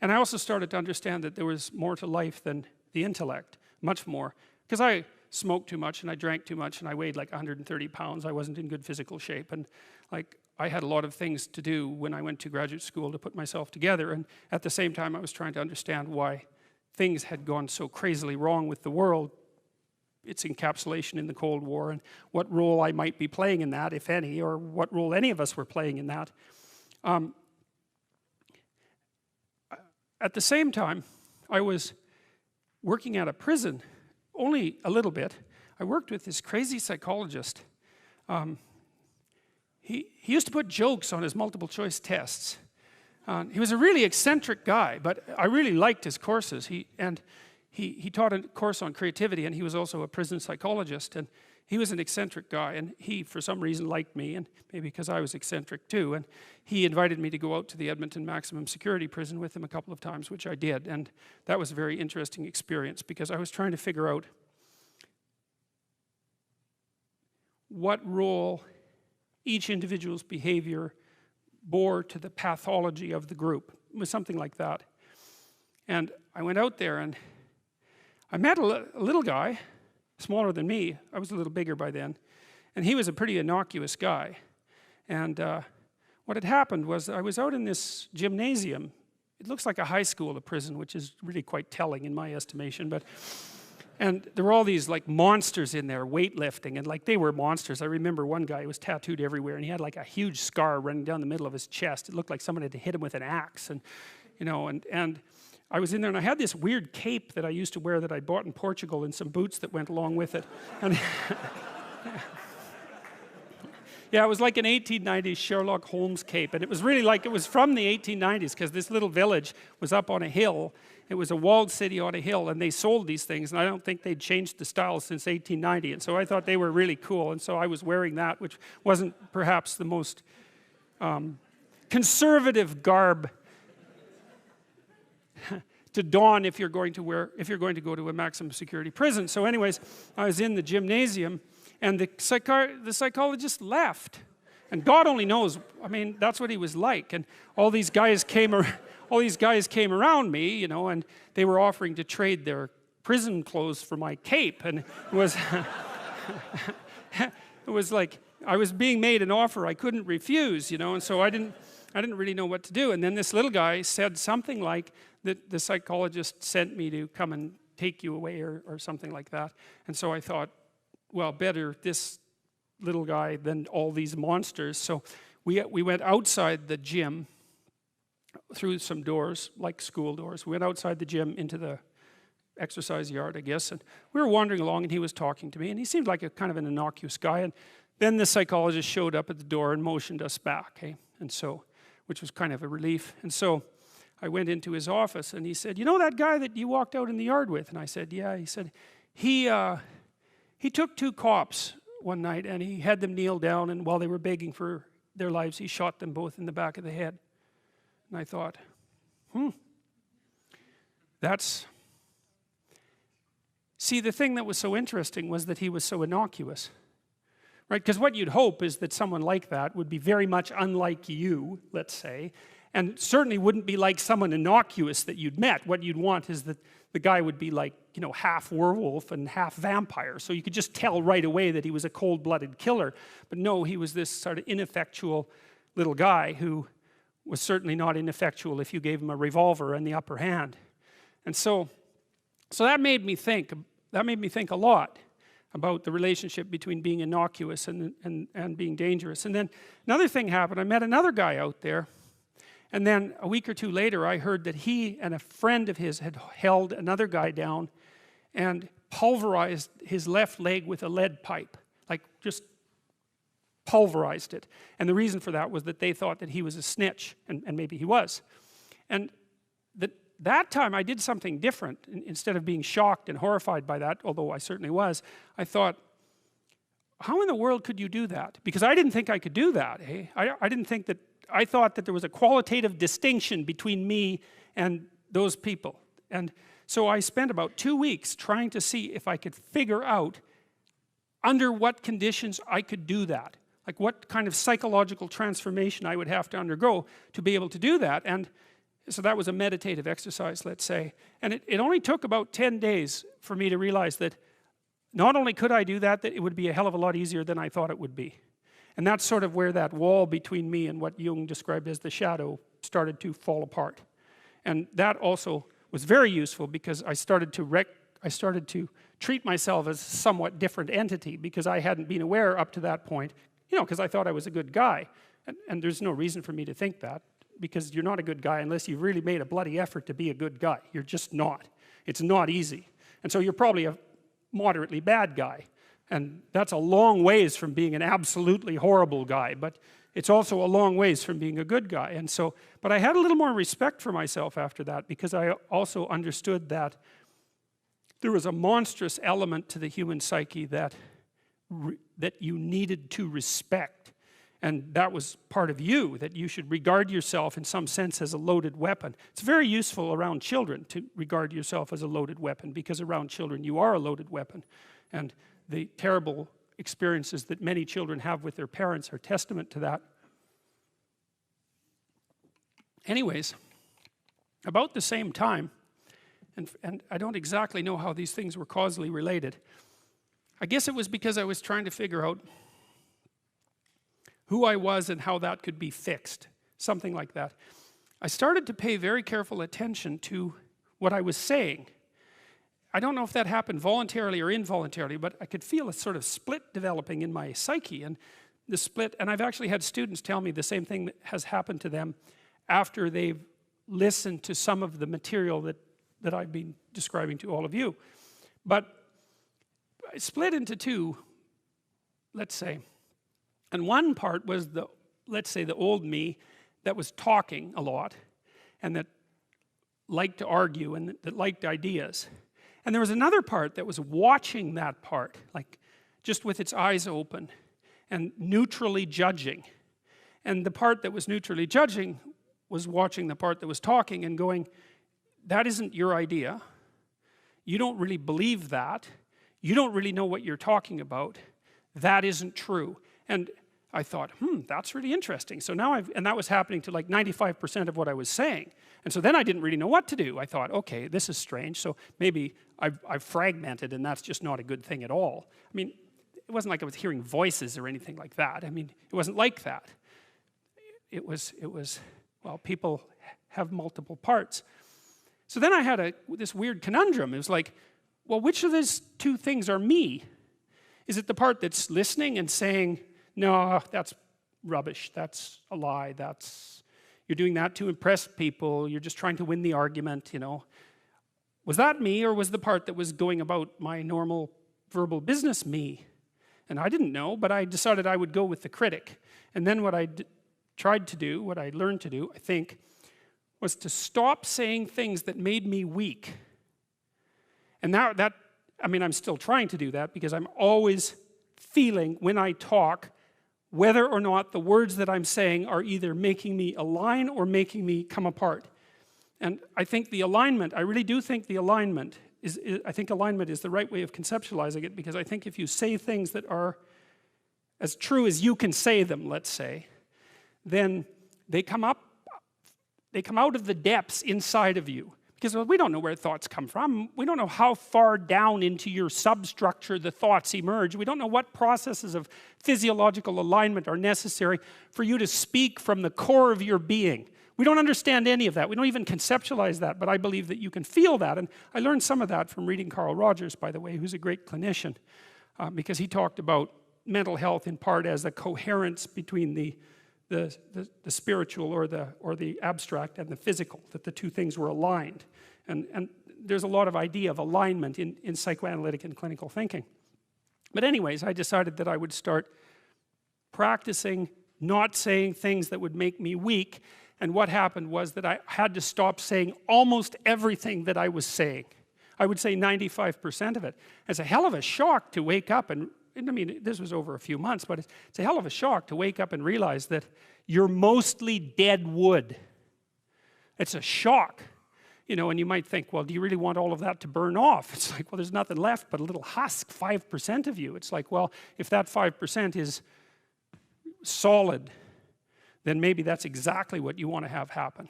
And I also started to understand that there was more to life than the intellect, much more. Because I smoked too much and I drank too much and I weighed like 130 pounds. I wasn't in good physical shape, and like I had a lot of things to do when I went to graduate school to put myself together, and at the same time I was trying to understand why things had gone so crazily wrong with the world, its encapsulation in the Cold War, and what role I might be playing in that, if any, or what role any of us were playing in that. At the same time, I was working at a prison, only a little bit. I worked with this crazy psychologist. He used to put jokes on his multiple choice tests. He was a really eccentric guy, but I really liked his courses. He taught a course on creativity, and he was also a prison psychologist, and he was an eccentric guy, and he for some reason liked me, and maybe because I was eccentric too, and he invited me to go out to the Edmonton maximum security prison with him a couple of times, which I did, and that was a very interesting experience because I was trying to figure out what role each individual's behavior bore to the pathology of the group. It was something like that. And I went out there and I met a little guy, smaller than me. I was a little bigger by then. And he was a pretty innocuous guy. And what had happened was I was out in this gymnasium. It looks like a high school, a prison, which is really quite telling in my estimation. And there were all these like monsters in there, weightlifting, and like they were monsters. I remember one guy who was tattooed everywhere, and he had like a huge scar running down the middle of his chest. It looked like someone had hit him with an axe, and you know, and I was in there, and I had this weird cape that I used to wear that I bought in Portugal, and some boots that went along with it. And yeah, it was like an 1890s Sherlock Holmes cape, and it was really like it was from the 1890s because this little village was up on a hill. It was a walled city on a hill, and they sold these things, and I don't think they'd changed the style since 1890, and so I thought they were really cool, and so I was wearing that, which wasn't perhaps the most conservative garb to don if you're going to go to a maximum security prison. So anyways, I was in the gymnasium, and the psychologist left, and God only knows. I mean, that's what he was like. And all these guys came around me, you know, and they were offering to trade their prison clothes for my cape, and it was it was like I was being made an offer I couldn't refuse, you know, and so I didn't really know what to do. And then this little guy said something like that the psychologist sent me to come and take you away, or something like that. And so I thought, well, better this little guy than all these monsters. So we went outside the gym through some doors, like school doors. We went outside the gym into the exercise yard, I guess, and we were wandering along, and he was talking to me, and he seemed like a kind of an innocuous guy. And then the psychologist showed up at the door and motioned us back, and so, which was kind of a relief. And so I went into his office, and he said, "You know that guy that you walked out in the yard with?" And I said, "Yeah." He said, he took two cops one night, and he had them kneel down, and while they were begging for their lives, he shot them both in the back of the head. And I thought, see, the thing that was so interesting was that he was so innocuous, right? Because what you'd hope is that someone like that would be very much unlike you, let's say, and certainly wouldn't be like someone innocuous that you'd met. What you'd want is that the guy would be like, you know, half werewolf and half vampire, so you could just tell right away that he was a cold-blooded killer. But no, he was this sort of ineffectual little guy who was certainly not ineffectual if you gave him a revolver and the upper hand. And so that made me think a lot about the relationship between being innocuous and being dangerous. And then another thing happened. I met another guy out there, and then a week or two later I heard that he and a friend of his had held another guy down and pulverized his left leg with a lead pipe, like just pulverized it. And the reason for that was that they thought that he was a snitch, and maybe he was. And that time I did something different. Instead of being shocked and horrified by that, although I certainly was, I thought, how in the world could you do that? Because I didn't think I could do that. I thought that there was a qualitative distinction between me and those people. And so I spent about 2 weeks trying to see if I could figure out under what conditions I could do that. Like what kind of psychological transformation I would have to undergo to be able to do that. And So that was a meditative exercise, let's say. And it only took about 10 days for me to realize that not only could I do that, that it would be a hell of a lot easier than I thought it would be. And that's sort of where that wall between me and what Jung described as the shadow started to fall apart. And that also was very useful because I started to treat myself as a somewhat different entity because I hadn't been aware up to that point, you know, because I thought I was a good guy. And there's no reason for me to think that, because you're not a good guy unless you've really made a bloody effort to be a good guy. You're just not. It's not easy. And so you're probably a moderately bad guy. And that's a long ways from being an absolutely horrible guy, but it's also a long ways from being a good guy. And so, but I had a little more respect for myself after that, because I also understood that there was a monstrous element to the human psyche that you needed to respect. And that was part of you, that you should regard yourself in some sense as a loaded weapon. It's very useful around children to regard yourself as a loaded weapon, because around children you are a loaded weapon. And the terrible experiences that many children have with their parents are testament to that. Anyways, about the same time, and I don't exactly know how these things were causally related. I guess it was because I was trying to figure out who I was and how that could be fixed, something like that. I started to pay very careful attention to what I was saying. I don't know if that happened voluntarily or involuntarily, but I could feel a sort of split developing in my psyche. And the split, and I've actually had students tell me the same thing that has happened to them after they've listened to some of the material that I've been describing to all of you. But I split into two, let's say. And one part was let's say the old me that was talking a lot and that liked to argue and that liked ideas. And there was another part that was watching that part, like just with its eyes open and neutrally judging. And the part that was neutrally judging was watching the part that was talking and going, that isn't your idea. You don't really believe that. You don't really know what you're talking about. That isn't true. And I thought, that's really interesting. So now and that was happening to like 95% of what I was saying. And so then I didn't really know what to do. I thought, okay, this is strange. So maybe I've fragmented, and that's just not a good thing at all. I mean, it wasn't like I was hearing voices or anything like that. I mean, it wasn't like that. It was well, people have multiple parts. So then I had this weird conundrum. It was like, well, which of these two things are me? Is it the part that's listening and saying, no, that's rubbish, that's a lie, you're doing that to impress people, you're just trying to win the argument, you know. Was that me, or was the part that was going about my normal verbal business me? And I didn't know, but I decided I would go with the critic. And then what I tried to do, what I learned to do, I think, was to stop saying things that made me weak. And now I mean, I'm still trying to do that, because I'm always feeling when I talk whether or not the words that I'm saying are either making me align or making me come apart. And I think the alignment, I really do think the alignment I think alignment is the right way of conceptualizing it, because I think if you say things that are as true as you can say them, let's say, then they come out of the depths inside of you. Because we don't know where thoughts come from. We don't know how far down into your substructure the thoughts emerge. We don't know what processes of physiological alignment are necessary for you to speak from the core of your being. We don't understand any of that. We don't even conceptualize that, but I believe that you can feel that. And I learned some of that from reading Carl Rogers, by the way, who's a great clinician, because he talked about mental health in part as a coherence between the spiritual or the abstract and the physical, that the two things were aligned. And there's a lot of idea of alignment in psychoanalytic and clinical thinking. But anyways, I decided that I would start practicing not saying things that would make me weak. And what happened was that I had to stop saying almost everything that I was saying. I would say 95% of it. It's a hell of a shock to wake up and I mean, this was over a few months, but it's a hell of a shock to wake up and realize that you're mostly dead wood. It's a shock. You know, and you might think, well, do you really want all of that to burn off? It's like, well, there's nothing left but a little husk, 5% of you. It's like, well, if that 5% is solid, then maybe that's exactly what you want to have happen.